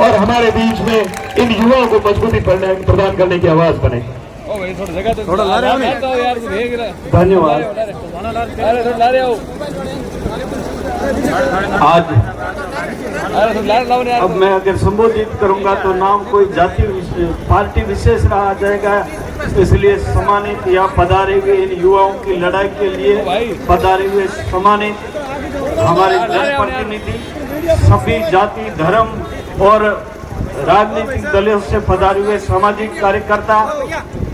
और हमारे बीच में इन युवाओं को मजबूती प्रदान करने की आवाज बने। धन्यवाद। आज अब मैं अगर संबोधित करूंगा तो नाम कोई जाति पार्टी विशेष रहा जाएगा, इसलिए सम्मानित या पधारे हुए इन युवाओं की लड़ाई के लिए पधारे हुए सम्मानित हमारे जनप्रतिनिधि, सभी जाति धर्म और राजनीतिक दलों से पधारे हुए सामाजिक कार्यकर्ता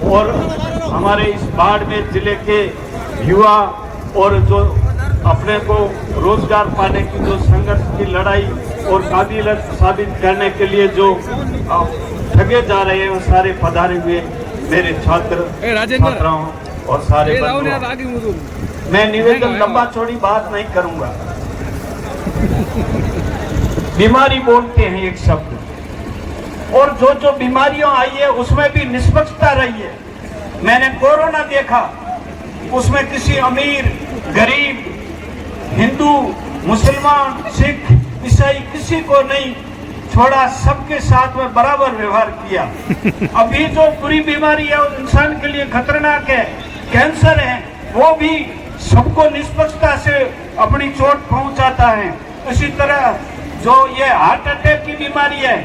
और हमारे इस बाड़मेर जिले के युवा और जो अपने को रोजगार पाने की जो संघर्ष की लड़ाई और काबिलियत साबित करने के लिए जो ठगे जा रहे हैं, वो सारे पधारे हुए मेरे छात्राओं और सारे बंधुओं। मैं निवेदन लंबा चौड़ी बात नहीं करूंगा। बीमारी बोलते हैं एक शब्द, और जो बीमारियां आई है उसमें भी निष्पक्षता रही है। मैंने कोरोना देखा, उसमें किसी अमीर गरीब हिंदू मुसलमान सिख ईसाई किसी को नहीं छोड़ा, सबके साथ में बराबर व्यवहार किया। अभी जो बुरी बीमारी है इंसान के लिए खतरनाक है, कैंसर है, वो भी सबको निष्पक्षता से अपनी चोट पहुंचाता है। इसी तरह जो ये हार्ट अटैक की बीमारी है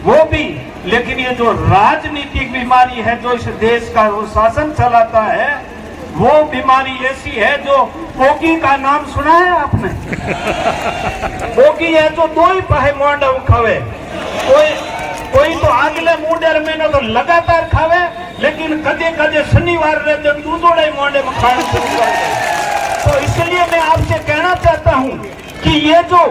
वो भी, लेकिन ये जो राजनीतिक बीमारी है जो इस देश का वो शासन चलाता है, वो बीमारी ऐसी है जो बोगी का नाम सुना है आपने? बोगी है जो दो ही पाहे मोंडा खावे, कोई तो अगले मुंडेर में तो लगातार खावे, लेकिन कदे कदे शनिवार रहते दूधोड़े मोंडे में खाना शुरू कर दे। तो इसलिए मैं आपसे कहना चाहता हूँ कि ये जो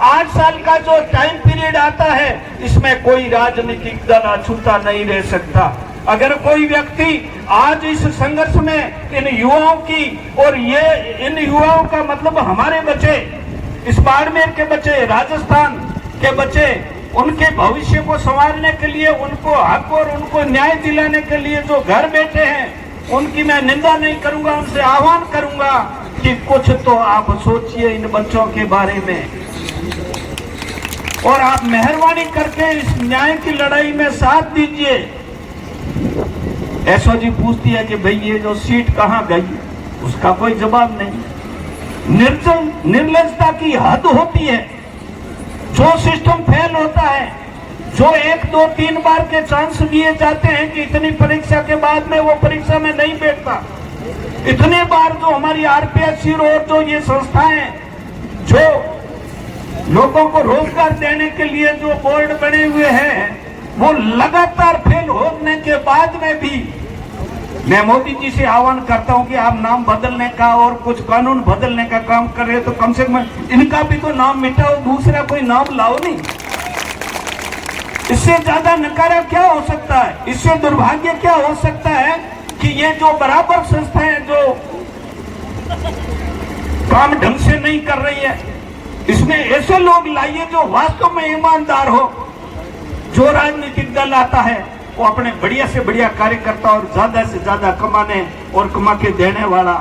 8 साल का जो टाइम पीरियड आता है, इसमें कोई राजनीतिक दल अछूता नहीं रह सकता। अगर कोई व्यक्ति आज इस संघर्ष में इन युवाओं की, और ये इन युवाओं का मतलब हमारे बच्चे, इस बाड़मेर के बच्चे, राजस्थान के बच्चे, उनके भविष्य को संवारने के लिए, उनको हक और उनको न्याय दिलाने के लिए जो घर बैठे हैं, उनकी मैं निंदा नहीं करूंगा, उनसे आह्वान करूंगा कि कुछ तो आप सोचिए इन बच्चों के बारे में, और आप मेहरबानी करके इस न्याय की लड़ाई में साथ दीजिए। एसओजी पूछती है कि भाई ये जो सीट कहां गई, उसका कोई जवाब नहीं। निर्लजता की हद होती है। जो सिस्टम फेल होता है, जो 1, 2, 3 बार के चांस दिए जाते हैं कि इतनी परीक्षा के बाद में वो परीक्षा में नहीं बैठता, इतने बार जो हमारी आरपीएससी और जो ये संस्थाएं जो लोगों को रोजगार देने के लिए जो बोर्ड बने हुए हैं, वो लगातार फेल होने के बाद में भी मैं मोदी जी से आह्वान करता हूं कि आप नाम बदलने का और कुछ कानून बदलने का काम कर रहे हो तो कम से कम इनका भी तो नाम मिटाओ, दूसरा कोई नाम लाओ नहीं। इससे ज्यादा नकारा क्या हो सकता है, इससे दुर्भाग्य क्या हो सकता है कि ये जो बराबर संस्थाएं जो काम ढंग से नहीं कर रही है, इसमें ऐसे लोग लाइए जो वास्तव में ईमानदार हो। जो राजनीतिक दल आता है वो अपने बढ़िया से बढ़िया कार्यकर्ता और ज्यादा से ज्यादा कमाने और कमा के देने वाला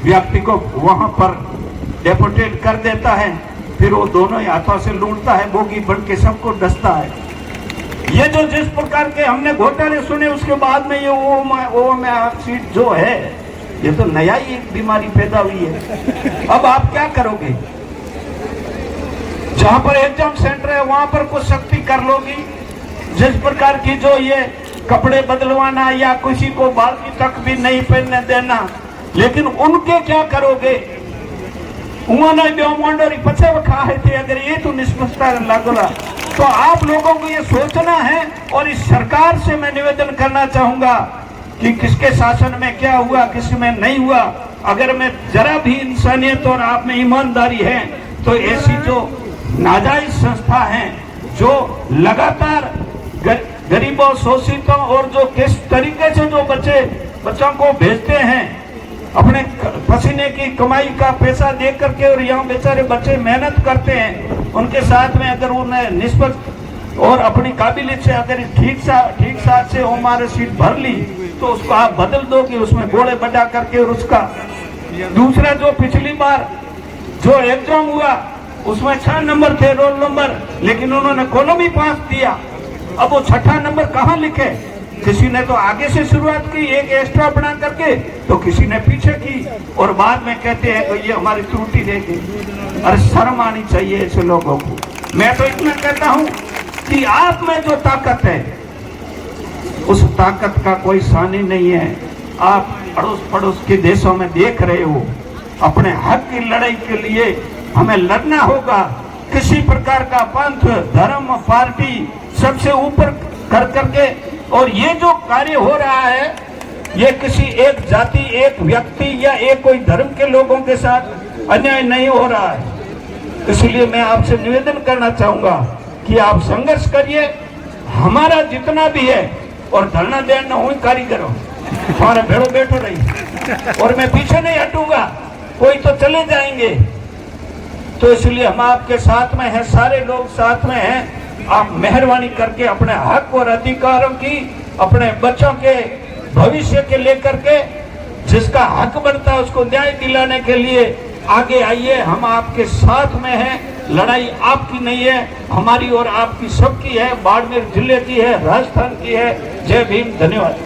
व्यक्ति को वहां पर डेपुटेट कर देता है, फिर वो दोनों ही हाथों से लूटता है, बोगी बन के सबको डसता है। ये जो जिस प्रकार के हमने घोटाले सुने, उसके बाद में ये वो में सीट जो है, ये तो नया ही एक बीमारी पैदा हुई है। अब आप क्या करोगे? जहां पर एग्जाम सेंटर है वहां पर कुछ सख्ती कर लोगी, जिस प्रकार की जो ये कपड़े बदलवाना या किसी को बाल्टी तक भी नहीं पहनने देना, लेकिन उनके क्या करोगे? उन्होंने बेमंडोरी पछे खाए थे, अगर ये तो निष्पक्षता लागोला तो आप लोगों को ये सोचना है। और इस सरकार से मैं निवेदन करना चाहूंगा कि किसके शासन में क्या हुआ, किस में नहीं हुआ। अगर मैं जरा भी इंसानियत और आप में ईमानदारी है तो ऐसी जो नाजायज संस्था है जो लगातार गरीबों शोषितों और जो किस तरीके से जो बच्चों को भेजते हैं अपने पसीने की कमाई का पैसा दे करके, और यहाँ बेचारे बच्चे मेहनत करते हैं, उनके साथ में अगर उन्हें निष्पक्ष और अपनी काबिलियत से अगर ठीक साथ से हमारे सीट भर ली तो उसको आप बदल दो कि उसमें गोले बढ़ा करके। और उसका दूसरा जो पिछली बार जो एग्जाम हुआ उसमें 6 नंबर थे रोल नंबर, लेकिन उन्होंने कॉलम ही 5 दिया। अब वो 6ठा नंबर कहाँ लिखे? किसी ने तो आगे से शुरुआत की एक एक्स्ट्रा बना करके, तो किसी ने पीछे की, और बाद में कहते हैं कि ये हमारी त्रुटि रह गई। अरे शर्म आनी चाहिए ऐसे लोगों को। मैं तो इतना कहता हूँ कि आप में जो ताकत है उस ताकत का कोई सानी नहीं है। आप अड़ोस पड़ोस के देशों में देख रहे हो, अपने हक की लड़ाई के लिए हमें लड़ना होगा। किसी प्रकार का पंथ, धर्म, पार्टी सबसे ऊपर कर करके, और ये जो कार्य हो रहा है ये किसी एक जाति, एक व्यक्ति या एक कोई धर्म के लोगों के साथ अन्याय नहीं हो रहा है। इसलिए मैं आपसे निवेदन करना चाहूंगा कि आप संघर्ष करिए, हमारा जितना भी है, और धरना देना हुई कारीगरों हमारे भेड़ो बैठो रही, और मैं पीछे नहीं हटूंगा, कोई तो चले जाएंगे। तो इसलिए हम आपके साथ में हैं, सारे लोग साथ में हैं। आप मेहरबानी करके अपने हक और अधिकारों की, अपने बच्चों के भविष्य के लेकर के जिसका हक बनता है उसको न्याय दिलाने के लिए आगे आइए। हम आपके साथ में हैं। लड़ाई आपकी नहीं है, हमारी और आपकी सबकी है। बाड़मेर जिले की है, राजस्थान की है। जय भीम, धन्यवाद।